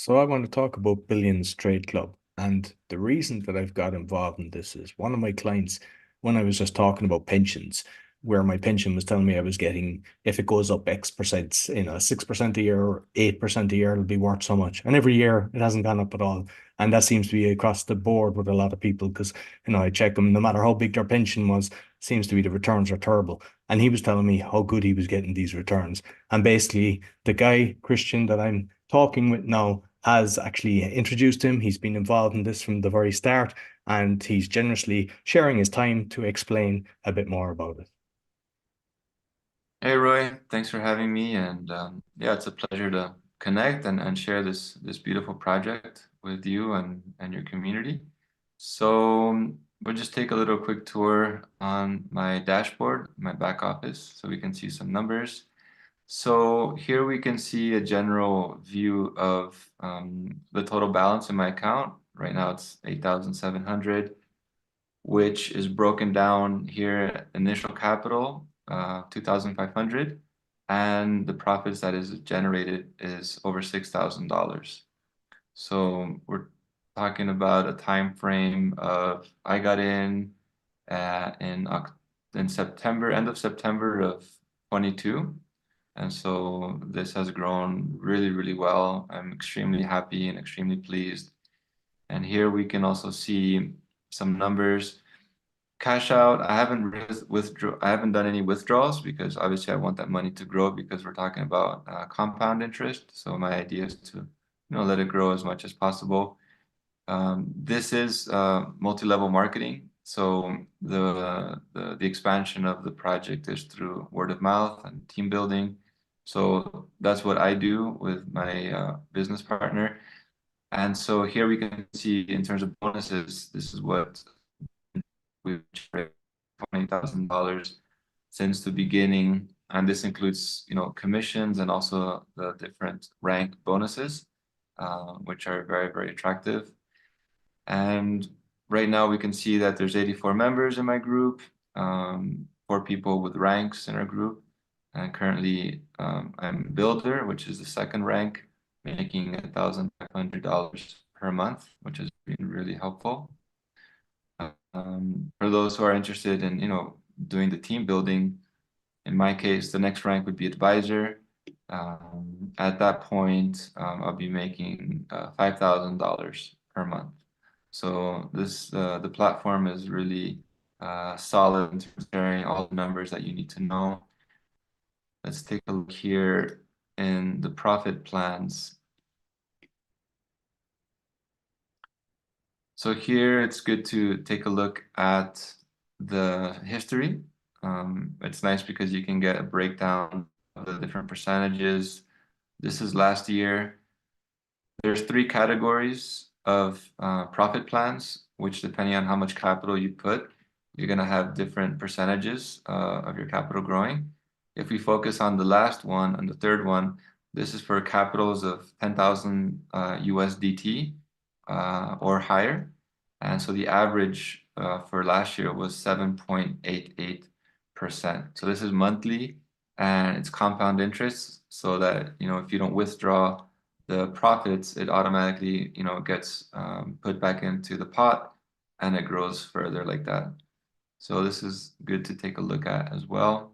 So I want to talk about Billions Trade Club. And the reason that I've got involved in this is one of my clients, when I was just talking about pensions, where my pension was telling me I was getting, if it goes up X percent, 6% a year or 8% a year, it'll be worth so much. And every year it hasn't gone up at all. And that seems to be across the board with a lot of people because, I check them, no matter how big their pension was, seems to be the returns are terrible. And he was telling me how good he was getting these returns. And basically, the guy, Christian, that I'm talking with now, has actually introduced him. He's been involved in this from the very start, and he's generously sharing his time to explain a bit more about it. Hey Roy, thanks for having me. And yeah, it's a pleasure to connect and share this beautiful project with you and your community. So we'll just take a little quick tour on my dashboard, my back office, so we can see some numbers. So here we can see a general view of the total balance in my account. Right now it's 8,700, which is broken down here, initial capital, 2,500, and the profits that is generated is over $6,000. So we're talking about a time frame of I got in in September, end of September of 22. And so this has grown really, really well. I'm extremely happy and extremely pleased. And here we can also see some numbers. Cash out, I haven't done any withdrawals because obviously I want that money to grow because we're talking about compound interest. So my idea is to, let it grow as much as possible. This is multi-level marketing. So the expansion of the project is through word of mouth and team building. So that's what I do with my business partner. And so here we can see in terms of bonuses, this is what we've generated $20,000 since the beginning. And this includes, commissions and also the different rank bonuses, which are very, very attractive. And right now we can see that there's 84 members in my group, 4 people with ranks in our group. And currently I'm builder, which is the second rank, making $1,500 per month, which has been really helpful. For those who are interested in, doing the team building, in my case, the next rank would be advisor. At that point, I'll be making $5,000 per month. So the platform is really solid in terms of sharing all the numbers that you need to know. Let's take a look here in the profit plans. So here it's good to take a look at the history. It's nice because you can get a breakdown of the different percentages. This is last year. There's 3 categories of profit plans, which depending on how much capital you put, you're going to have different percentages of your capital growing. If we focus on the last one, on the third one, this is for capitals of 10,000 USDT or higher. And so the average for last year was 7.88%. So this is monthly and it's compound interest so that, if you don't withdraw the profits, it automatically, gets put back into the pot and it grows further like that. So this is good to take a look at as well.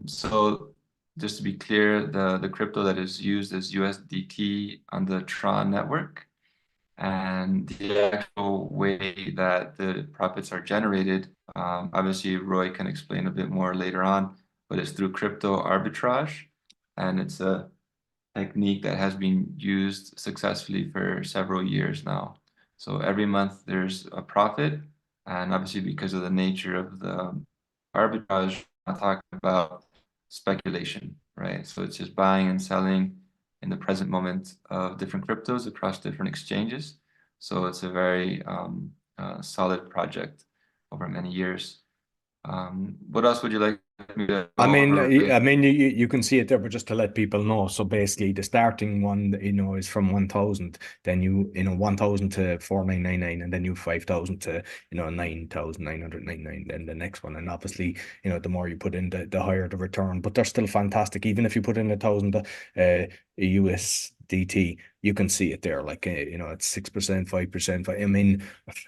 So just to be clear, the crypto that is used is USDT on the Tron network. And the actual way that the profits are generated, obviously Roy can explain a bit more later on, but it's through crypto arbitrage. And it's a technique that has been used successfully for several years now. So every month there's a profit, and obviously because of the nature of the arbitrage, I'm talking about speculation, right? So it's just buying and selling in the present moment of different cryptos across different exchanges. So it's a very solid project over many years. What else would you like me to I go mean, over? I mean, you can see it there, but just to let people know. So basically, the starting one, is from 1,000, then 1,000 to 4,999, and then 5,000 to 9,999. Then the next one, and obviously, the more you put in, the higher the return. But they're still fantastic, even if you put in 1,000 USD USDT, you can see it there. Like, it's 6%, 5%. I mean,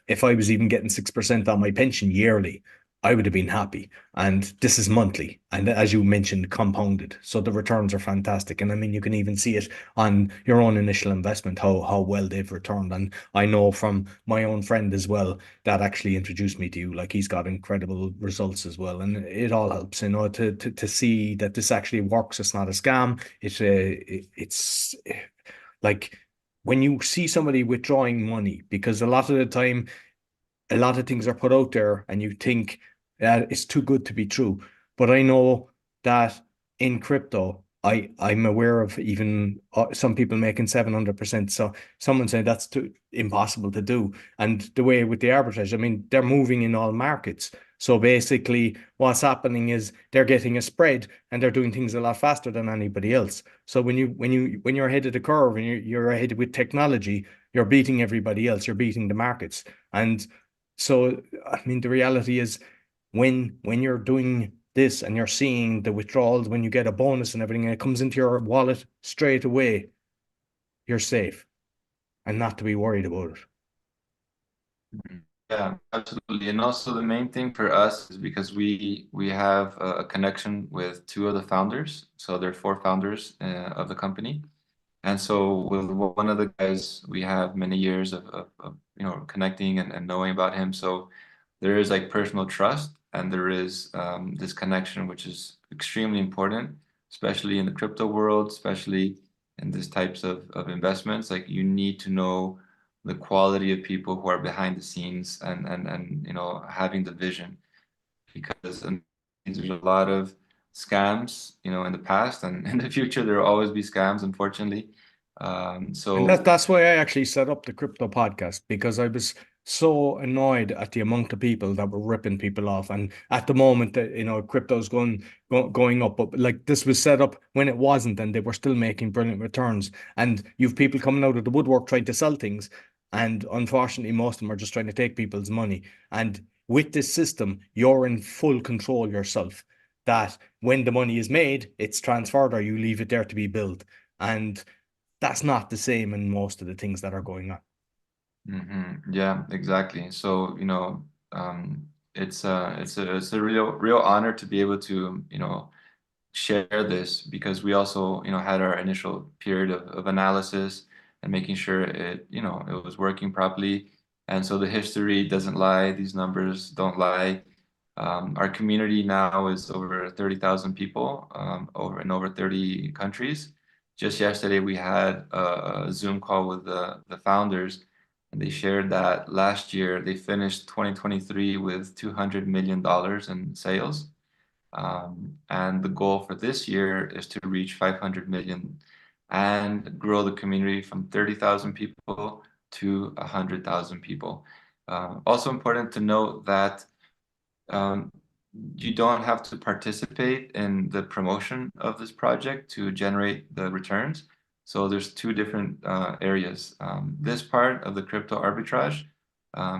if I was even getting 6% on my pension yearly, I would have been happy. And this is monthly. And as you mentioned, compounded. So the returns are fantastic. And I mean, you can even see it on your own initial investment, how well they've returned. And I know from my own friend as well that actually introduced me to you, like he's got incredible results as well. And it all helps, to see that this actually works. It's not a scam. It's like when you see somebody withdrawing money, because a lot of the time a lot of things are put out there and you think that it's too good to be true. But I know that in crypto, I'm aware of even some people making 700%. So someone saying that's too impossible to do. And the way with the arbitrage, I mean, they're moving in all markets. So basically, what's happening is they're getting a spread and they're doing things a lot faster than anybody else. So when you're ahead of the curve and you're ahead with technology, you're beating everybody else. You're beating the markets. And so, I mean, the reality is when you're doing this and you're seeing the withdrawals, when you get a bonus and everything, and it comes into your wallet straight away, you're safe and not to be worried about it. Mhm. Yeah, absolutely. And also the main thing for us is because we have a connection with two of the founders. So there are four founders of the company. And so with one of the guys, we have many years of connecting and knowing about him. So there is like personal trust and there is this connection, which is extremely important, especially in the crypto world, especially in these types of investments. Like you need to know the quality of people who are behind the scenes and having the vision because there's a lot of scams, in the past and in the future there will always be scams, unfortunately. And that So that's why I actually set up the crypto podcast because I was so annoyed at the amount of people that were ripping people off. And at the moment that crypto's going up, but like this was set up when it wasn't, and they were still making brilliant returns. And you've people coming out of the woodwork trying to sell things, and unfortunately, most of them are just trying to take people's money. And with this system, you're in full control yourself. That when the money is made, it's transferred, or you leave it there to be built. And that's not the same in most of the things that are going on. yeah, exactly. So, it's a real honor to be able to, share this because we also, had our initial period of analysis and making sure it was working properly. And so the history doesn't lie, these numbers don't lie. Our community now is over 30,000 people, over 30 countries. Just yesterday, we had a Zoom call with the founders, and they shared that last year they finished 2023 with $200 million in sales. And the goal for this year is to reach 500 million and grow the community from 30,000 people to 100,000 people. Also important to note that um, you don't have to participate in the promotion of this project to generate the returns. So there's two different areas. This part of the crypto arbitrage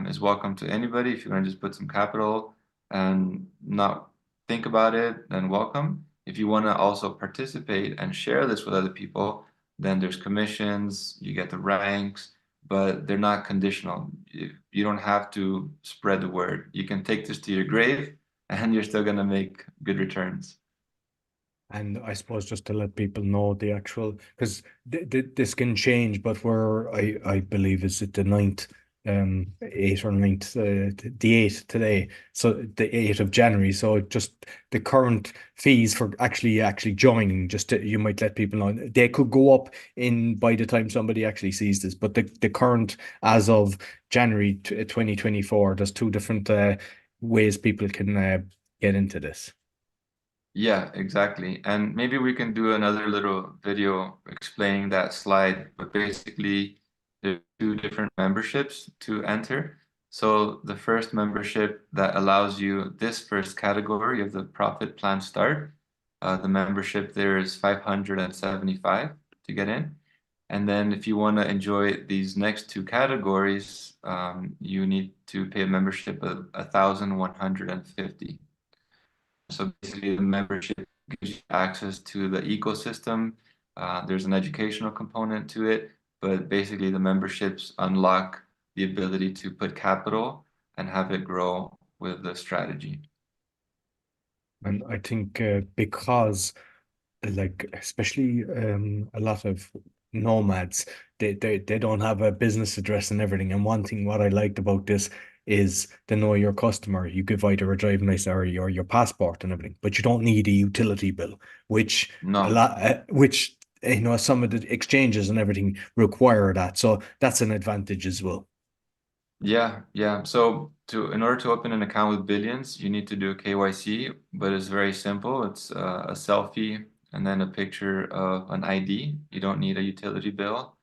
is welcome to anybody. If you want to just put some capital and not think about it, then welcome. If you want to also participate and share this with other people, then there's commissions, you get the ranks, but they're not conditional. You don't have to spread the word. You can take this to your grave and you're still going to make good returns. And I suppose just to let people know the actual, because this can change, but I believe is it the ninth, 8th or ninth, the 8th today, so the 8th of January. So just the current fees for actually joining, you might let people know they could go up in by the time somebody actually sees this, but the current as of January 2024, there's two different ways people can get into this. Yeah, exactly. And maybe we can do another little video explaining that slide, but basically there are two different memberships to enter. So the first membership that allows you this first category of the profit plan start, the membership there is 575 to get in. And then if you want to enjoy these next two categories, you need to pay a membership of 1,150. So basically, the membership gives you access to the ecosystem, There's an educational component to it, but basically the memberships unlock the ability to put capital and have it grow with the strategy. And I think because like especially a lot of nomads, they don't have a business address and everything. And one thing what I liked about this is the know your customer. You give either a driving license or your passport and everything, but you don't need a utility bill, which a No. lot which some of the exchanges and everything require that. So that's an advantage as well. Yeah, yeah. So in order to open an account with Billions, you need to do a KYC, but it's very simple. It's a selfie and then a picture of an ID. You don't need a utility bill.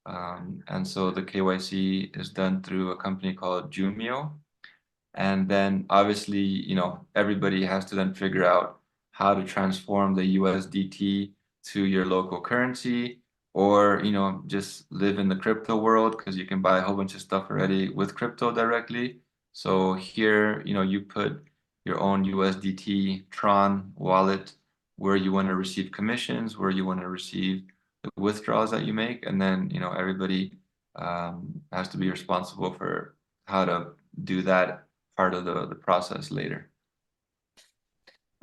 And so the KYC is done through a company called Jumio. And then obviously, everybody has to then figure out how to transform the USDT to your local currency or, just live in the crypto world because you can buy a whole bunch of stuff already with crypto directly. So here, you put your own USDT Tron wallet where you want to receive commissions, where you want to receive the withdrawals that you make. And then, everybody has to be responsible for how to do that part of the process later.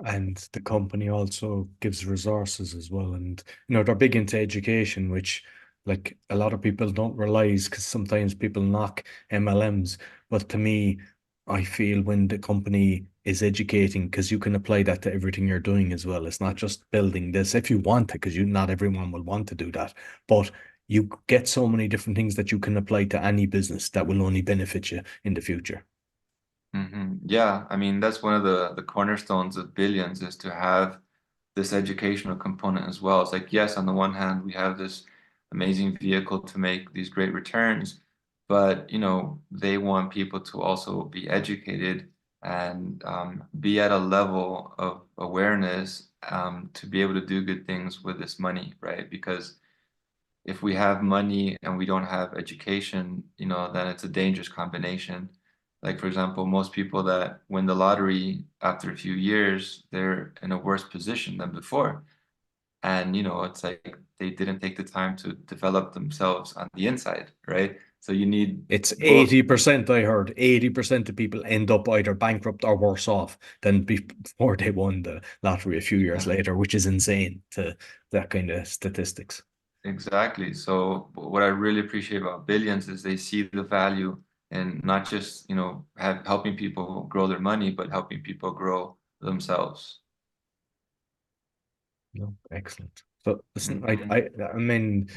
And the company also gives resources as well. And, they're big into education, which like a lot of people don't realize because sometimes people knock MLMs. But to me, I feel when the company is educating, because you can apply that to everything you're doing as well. It's not just building this if you want to, because not everyone will want to do that. But you get so many different things that you can apply to any business that will only benefit you in the future. Yeah, I mean that's one of the cornerstones of Billions is to have this educational component as well. It's like, yes, on the one hand, we have this amazing vehicle to make these great returns, but they want people to also be educated and be at a level of awareness to be able to do good things with this money, right? Because if we have money and we don't have education, then it's a dangerous combination. Like, for example, most people that win the lottery after a few years, they're in a worse position than before. And, it's like they didn't take the time to develop themselves on the inside, right? So you need It's both. 80%, I heard. 80% of people end up either bankrupt or worse off than before they won the lottery a few years Yeah, later, which is insane to that kind of statistics. exactly. So what I really appreciate about Billions is they see the value in not just, helping people grow their money, but helping people grow themselves. No, excellent. So listen, Hmm. I mean,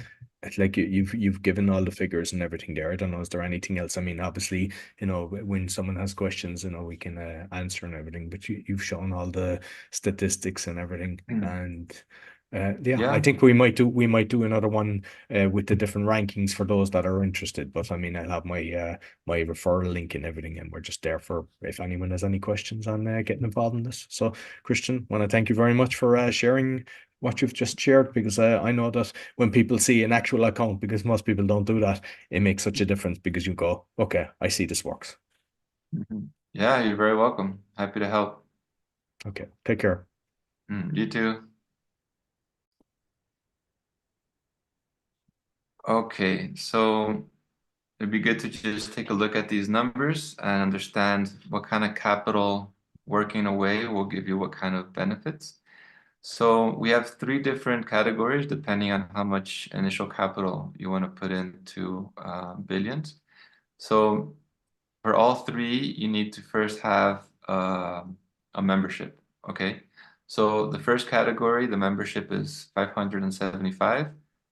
it's like you've given all the figures and everything there. I don't know, is there anything else? I mean, obviously, when someone has questions, we can answer and everything. But you've shown all the statistics and everything, and yeah, I Yeah. think we might do another one with the different rankings for those that are interested. But I mean, I'll have my referral link and everything, and we're just there for if anyone has any questions on getting involved in this. So, Christian, want to thank you very much for sharing what you've just shared because I know that when people see an actual account, because most people don't do that, it makes such a difference because you go, okay, I see this works. Yeah, you're very welcome. Happy to help. Okay, take care. You too. Okay, so it'd be good to just take a look at these numbers and understand what kind of capital working away will give you what kind of benefits. So we have three different categories depending on how much initial capital you want to put into Billions. So for all three, you need to first have a membership. Okay. So the first category, the membership is 575.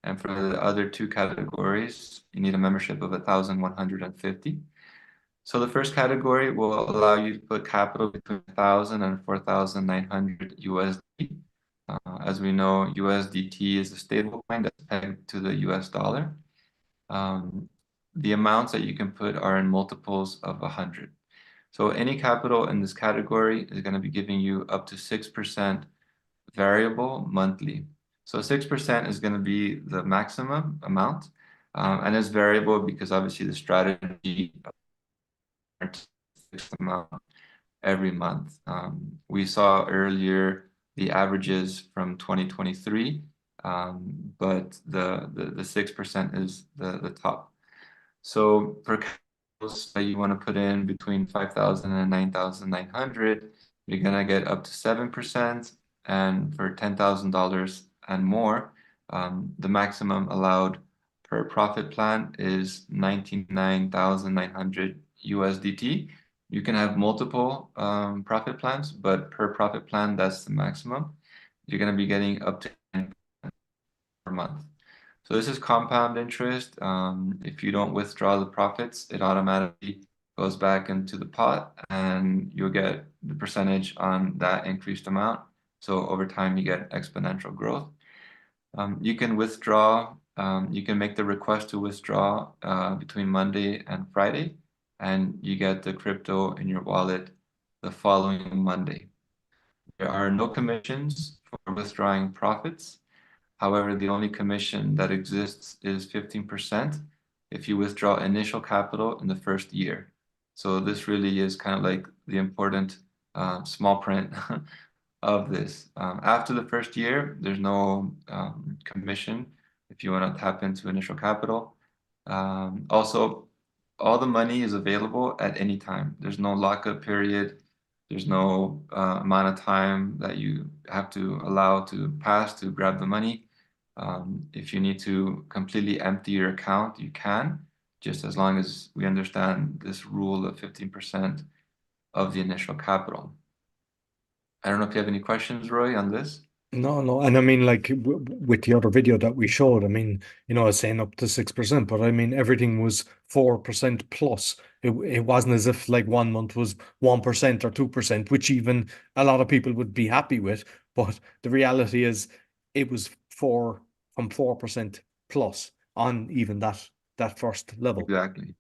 And for the other two categories, you need a membership of 1,150. So the first category will allow you to put capital between 1,000 and 4,900 USD. As we know, USDT is a stable coin that's pegged to the US dollar. Um, the amounts that you can put are in multiples of 100. So any capital in this category is going to be giving you up to 6% variable monthly. So 6% is going to be the maximum amount, and it's variable because obviously the strategy fixed amount every month. We saw earlier the averages from 2023 but the 6% is the top. So for capitals that you want to put in between 5,000 and 9,900, you're gonna get up to 7%. And for $10,000 and more, the maximum allowed per profit plan is 99,900 USDT. You can have multiple profit plans, but per profit plan, that's the maximum. You're gonna be getting up to 10 per month. So this is compound interest. If you don't withdraw the profits, it automatically goes back into the pot and you'll get the percentage on that increased amount. So over time, you get exponential growth. You can withdraw, you can make the request to withdraw between Monday and Friday, and you get the crypto in your wallet the following Monday. There are no commissions for withdrawing profits. However, the only commission that exists is 15% if you withdraw initial capital in the first year. So this really is kind of like the important small print of this. After the first year, there's no commission if you want to tap into initial capital. Also, all the money is available at any time. There's no lockup period. There's no amount of time that you have to allow to pass to grab the money. If you need to completely empty your account, you can, just as long as we understand this rule of 15% of the initial capital. I don't know if you have any questions, Roy, on this. No, no, and I mean, like with the other video that we showed, I mean, I was saying up to 6%, but I mean, everything was 4% plus. It wasn't as if like one month was 1% or 2%, which even a lot of people would be happy with. But the reality is, it was from 4% plus on even that first level. Exactly.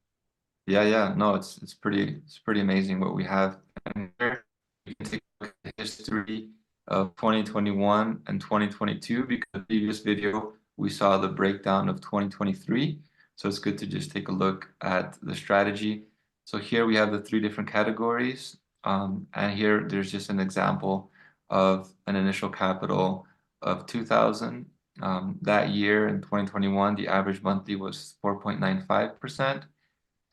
Yeah, yeah. No, it's pretty amazing what we have. And here you can take a look at the history of 2021 and 2022 because the previous video we saw the breakdown of 2023. So it's good to just take a look at the strategy. So here we have the three different categories. And here there's just an example of an initial capital of 2,000. That year in 2021, the average monthly was 4.95%.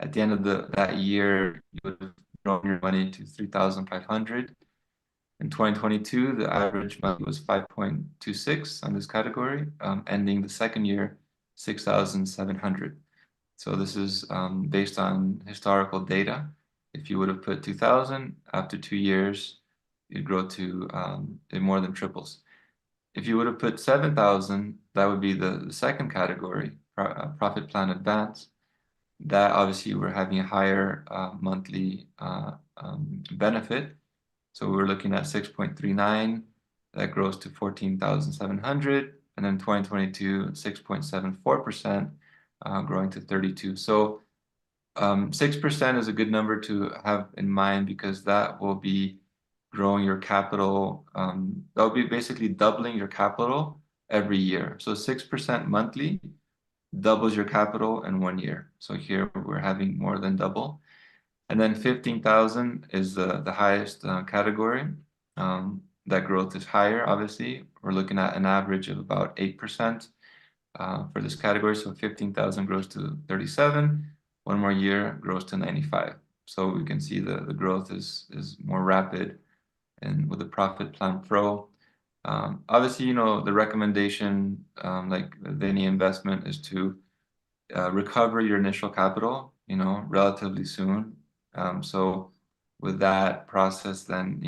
At the end of that year, you would have grown your money to 3,500. In 2022, the average money was 5.26 on this category, ending the second year, 6,700. So this is based on historical data. If you would have put 2,000, after 2 years, you'd grow to it more than triples. If you would have put 7,000, that would be the second category, profit plan advance. That obviously we're having a higher monthly benefit. So we're looking at 6.39, that grows to 14,700, and then 2022, 6.74%, growing to 32. So 6% is a good number to have in mind because that will be growing your capital. That will be basically doubling your capital every year. So 6% monthly doubles your capital in 1 year. So here we're having more than double. And then 15,000 is the highest category. That growth is higher, obviously. We're looking at an average of about 8% for this category. So 15,000 grows to 37. 1 more year grows to 95. So we can see the growth is more rapid and with the Profit Plan Pro. Obviously, the recommendation, like with any investment, is to recover your initial capital, relatively soon. So with that process, then,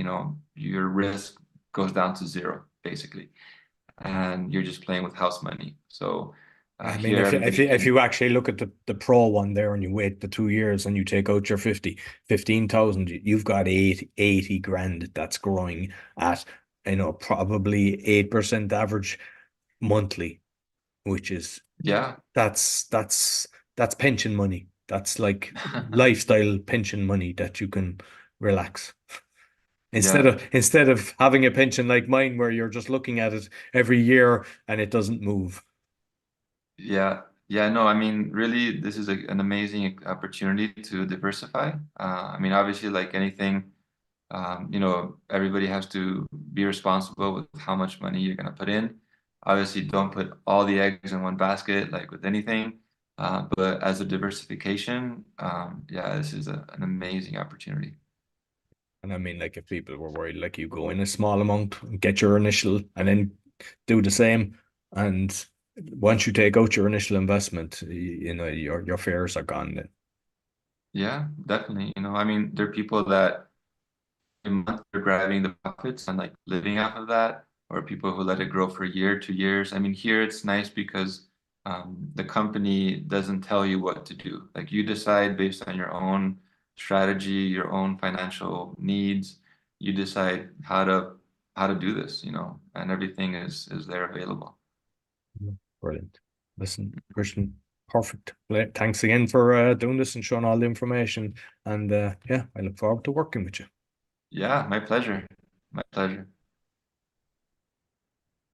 your risk goes down to zero, basically, and you're just playing with house money. So I mean, here everybody if can, you actually look at the pro one there and you wait the 2 years and you take out your 15,000, you've got 80 grand that's growing at, probably 8% average monthly, which is yeah. that's pension money. That's like lifestyle pension money that you can relax. Yeah. Instead of having a pension like mine where you're just looking at it every year and it doesn't move. Yeah, yeah, no, I mean, really, this is an amazing opportunity to diversify. I mean, obviously, like anything, everybody has to be responsible with how much money you're going to put in. Obviously, don't put all the eggs in one basket, like with anything. But as a diversification, yeah, this is an amazing opportunity. And I mean, like if people were worried, like you go in a small amount, get your initial, and then do the same. And once you take out your initial investment, you know, your fears are gone then. Yeah, definitely. I mean, there are people that a month they're grabbing the profits and like living off of that, or people who let it grow for a year, 2 years. I mean, here it's nice because the company doesn't tell you what to do. Like you decide based on your own strategy, your own financial needs. You decide how to do this, and everything is there available. Brilliant. Listen, Christian, perfect. Thanks again for doing this and showing all the information. And yeah, I look forward to working with you. Yeah, my pleasure. My pleasure.